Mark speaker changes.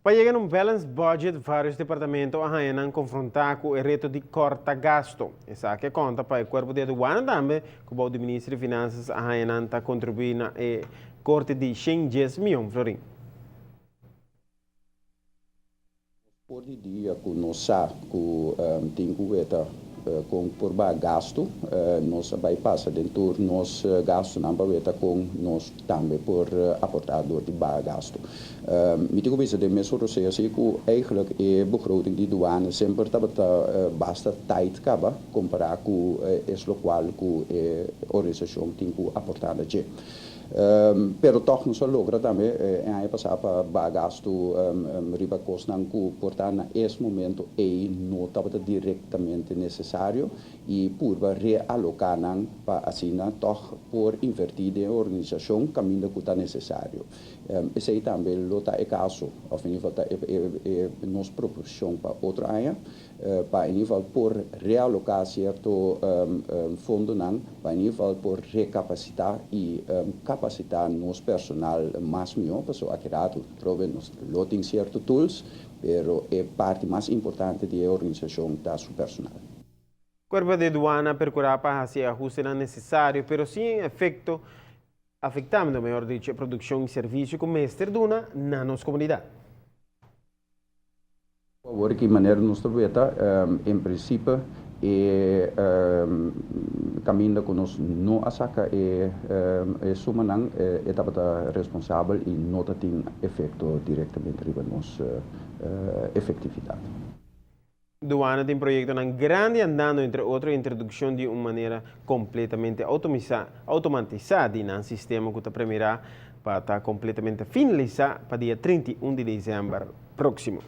Speaker 1: Para chegar num balanced budget, vários departamentos arranham confrontar com o reto de corta gasto. Isso aqui conta para o corpo de aduana também, que o Ministro de Finanças arranham está contribuindo na corte de 110 milhões, Florim.
Speaker 2: Por dia que nós sabemos que tem que com por gasto, nós vai passar dentro do nosso gasto não vai com nós também por aportador de gasto. Me digo isso de mesmo você assim que eigenlijk begroting die douane sempre basta tijd acaba comparar com esse local que a organização tem que aportar de. Pero toch não se logra também em passar para gasto riba costan que portanto nesse momento não estava diretamente necessário e por realocar para assim toch por invertir de organização caminho que está necessário. Esse aí também é caso, ao nível da nossa proporção para outra área, para nível por realocar certo fundo para nível por recapacitar e capacitar nosso personal mais melhor, pessoa que prove nos lotem certo tools, pero é parte mais importante da organização da seu personal.
Speaker 1: Corpo de aduana procurar para fazer ajuste necessário, pero sem efeito afetando, melhor dicho, a produção e serviço com mestre duna na nossa comunidade.
Speaker 2: Agora que maneira nós trabalhamos, em princípio, caminho que nós não achaca suma não é responsável e não tem efeito diretamente sobre a nossa efetividade.
Speaker 1: Duana tem projeto grande andando, entre outros, a introdução de uma maneira completamente automatizada em um sistema que está preparado para estar completamente finalizado para dia 31 de dezembro próximo.